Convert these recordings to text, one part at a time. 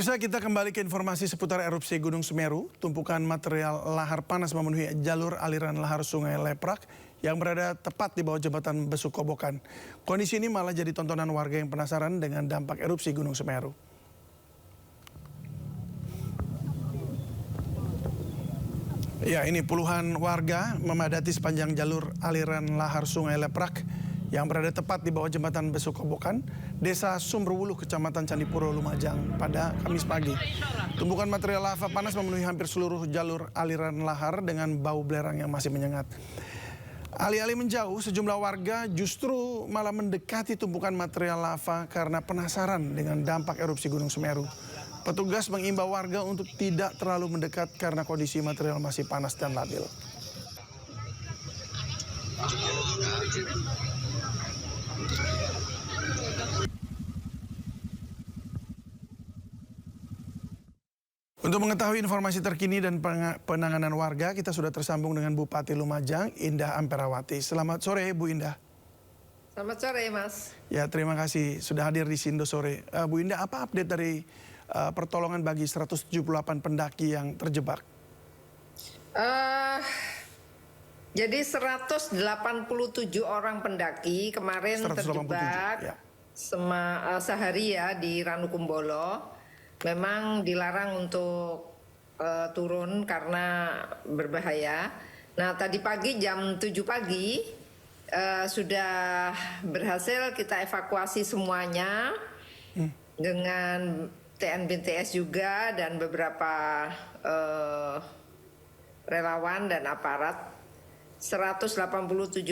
Pemirsa, kita kembali ke informasi seputar erupsi Gunung Semeru. Tumpukan material lahar panas memenuhi jalur aliran lahar Sungai Leprak yang berada tepat di bawah jembatan Besuk Kobokan. Kondisi ini malah jadi tontonan warga yang penasaran dengan dampak erupsi Gunung Semeru. Ya, ini puluhan warga memadati sepanjang jalur aliran lahar Sungai Leprak yang berada tepat di bawah jembatan Besuk Kobokan, Desa Sumberwuluh, Kecamatan Candipuro, Lumajang pada Kamis pagi. Tumpukan material lava panas memenuhi hampir seluruh jalur aliran lahar dengan bau belerang yang masih menyengat. Alih-alih menjauh, sejumlah warga justru malah mendekati tumpukan material lava karena penasaran dengan dampak erupsi Gunung Semeru. Petugas mengimbau warga untuk tidak terlalu mendekat karena kondisi material masih panas dan labil. Untuk mengetahui informasi terkini dan penanganan warga, kita sudah tersambung dengan Bupati Lumajang, Indah Amperawati. Selamat sore, Bu Indah. Selamat sore, Mas. Ya, terima kasih sudah hadir di Sindo sore. Bu Indah, apa update dari pertolongan bagi 178 pendaki yang terjebak? Jadi 187 orang pendaki kemarin terjebak ya. Sehari ya di Ranukumbolo. Memang dilarang untuk turun karena berbahaya. Nah, tadi pagi jam 7 pagi sudah berhasil kita evakuasi semuanya dengan TNBTS juga dan beberapa relawan dan aparat. 187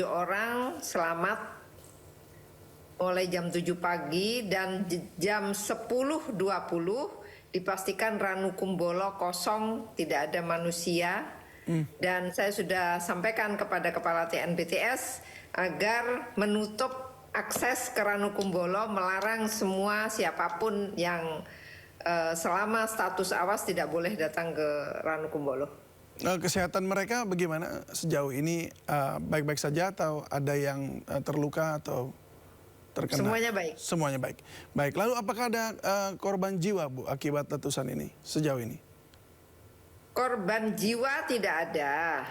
orang selamat mulai jam 7 pagi dan jam 10.20 dipastikan Ranukumbolo kosong, tidak ada manusia. Dan saya sudah sampaikan kepada Kepala TNBTS agar menutup akses ke Ranukumbolo, melarang semua siapapun yang selama status awas tidak boleh datang ke Ranukumbolo. Kesehatan mereka bagaimana sejauh ini? Baik-baik saja atau ada yang terluka atau terkena? Semuanya baik. Semuanya baik. Baik, lalu apakah ada korban jiwa, Bu, akibat letusan ini sejauh ini? Korban jiwa tidak ada.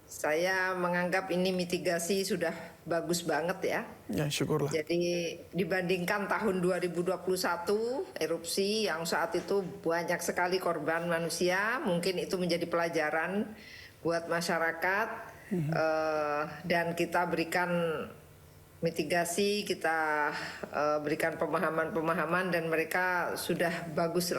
Saya menganggap ini mitigasi sudah bagus banget ya. Ya, syukurlah. Jadi dibandingkan tahun 2021 erupsi yang saat itu banyak sekali korban manusia, mungkin itu menjadi pelajaran buat masyarakat. Dan kita berikan mitigasi, kita berikan pemahaman dan mereka sudah bagus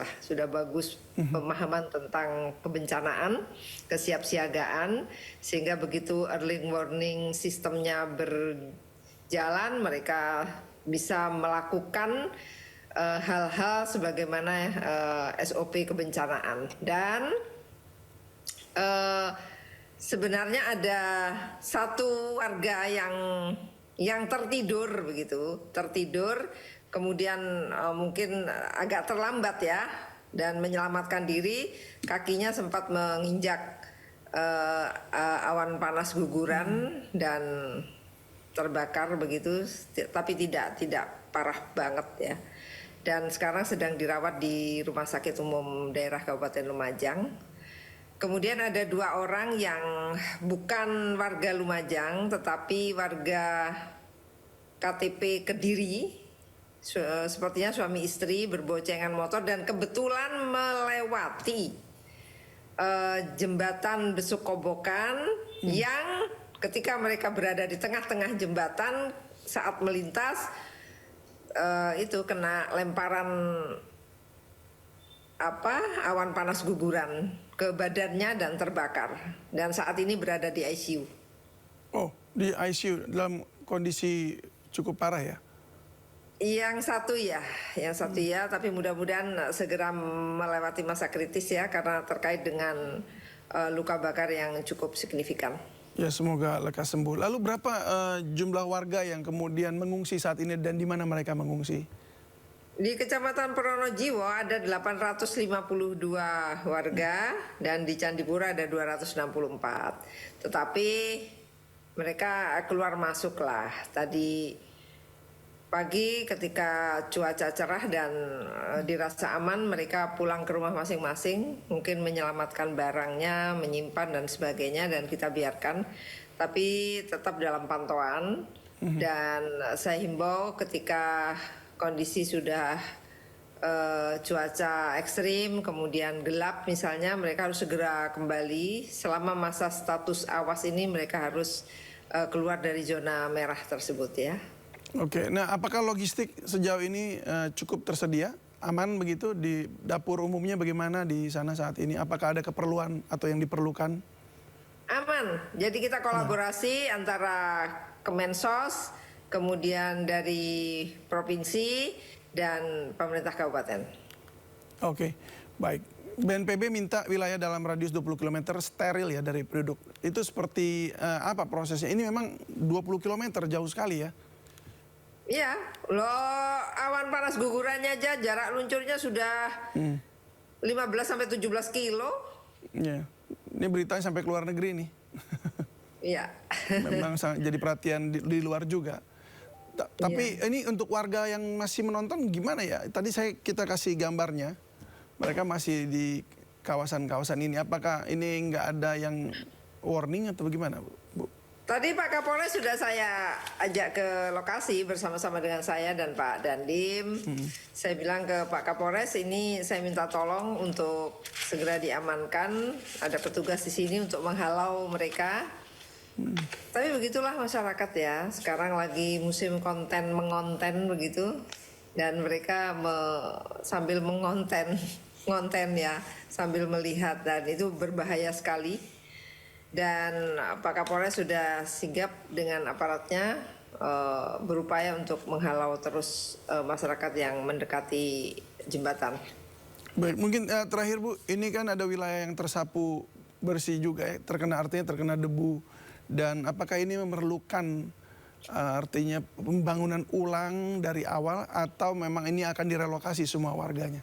pemahaman tentang kebencanaan, kesiapsiagaan, sehingga begitu early warning sistemnya berjalan mereka bisa melakukan hal-hal sebagaimana SOP kebencanaan. Dan sebenarnya ada satu warga yang tertidur kemudian mungkin agak terlambat ya dan menyelamatkan diri, kakinya sempat menginjak awan panas guguran dan terbakar begitu, tapi tidak parah banget ya. Dan sekarang sedang dirawat di Rumah Sakit Umum Daerah Kabupaten Lumajang. Kemudian ada 2 orang yang bukan warga Lumajang tetapi warga KTP Kediri, sepertinya suami istri berboncengan motor dan kebetulan melewati jembatan Besuk Kobokan yang ketika mereka berada di tengah-tengah jembatan saat melintas itu kena lemparan awan panas guguran ke badannya dan terbakar, dan saat ini berada di ICU. Oh, di ICU dalam kondisi cukup parah ya? Yang satu ya, tapi mudah-mudahan segera melewati masa kritis ya, karena terkait dengan luka bakar yang cukup signifikan. Ya, semoga lekas sembuh. Lalu berapa jumlah warga yang kemudian mengungsi saat ini dan di mana mereka mengungsi? Di Kecamatan Pronojiwo ada 852 warga dan di Candipuro ada 264. Tetapi mereka keluar masuk lah. Tadi pagi ketika cuaca cerah dan dirasa aman, mereka pulang ke rumah masing-masing, mungkin menyelamatkan barangnya, menyimpan dan sebagainya, dan kita biarkan. Tapi tetap dalam pantauan. Dan saya himbau ketika kondisi sudah cuaca ekstrim, kemudian gelap misalnya, mereka harus segera kembali. Selama masa status awas ini mereka harus keluar dari zona merah tersebut ya. Oke, nah apakah logistik sejauh ini cukup tersedia, aman begitu di dapur umumnya bagaimana di sana saat ini? Apakah ada keperluan atau yang diperlukan? Aman, jadi kita kolaborasi antara Kemensos, kemudian dari provinsi dan pemerintah kabupaten. Oke, baik. BNPB minta wilayah dalam radius 20 km steril ya dari penduduk. Itu seperti apa prosesnya? Ini memang 20 km jauh sekali ya? Iya, loh awan panas gugurannya aja jarak luncurnya sudah 15 sampai 17 kilo. Iya, ini beritanya sampai ke luar negeri nih. Iya. Memang sangat jadi perhatian di luar juga. Tapi ini untuk warga yang masih menonton gimana ya? Tadi kita kasih gambarnya, mereka masih di kawasan-kawasan ini. Apakah ini nggak ada yang warning atau bagaimana, Bu? Tadi Pak Kapolres sudah saya ajak ke lokasi bersama-sama dengan saya dan Pak Dandim. Saya bilang ke Pak Kapolres, ini saya minta tolong untuk segera diamankan. Ada petugas di sini untuk menghalau mereka. Tapi begitulah masyarakat ya. Sekarang lagi musim mengonten begitu. Dan mereka sambil ngonten ya, sambil melihat, dan itu berbahaya sekali. Dan Pak Kapolres sudah sigap dengan aparatnya berupaya untuk menghalau terus masyarakat yang mendekati jembatan. Baik, mungkin terakhir Bu, ini kan ada wilayah yang tersapu bersih juga ya, artinya terkena debu. Dan apakah ini memerlukan artinya pembangunan ulang dari awal atau memang ini akan direlokasi semua warganya?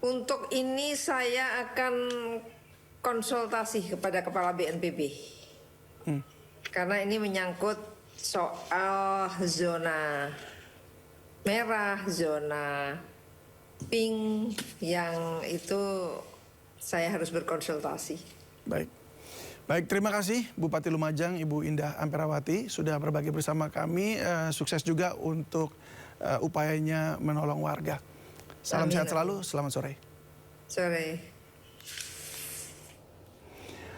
Untuk ini saya akan konsultasi kepada Kepala BNPB. Karena ini menyangkut soal zona merah, zona pink, yang itu saya harus berkonsultasi. Baik. Baik, terima kasih Bupati Lumajang Ibu Indah Amperawati sudah berbagi bersama kami. Sukses juga untuk upayanya menolong warga. Salam sehat selalu, selamat sore. Sore.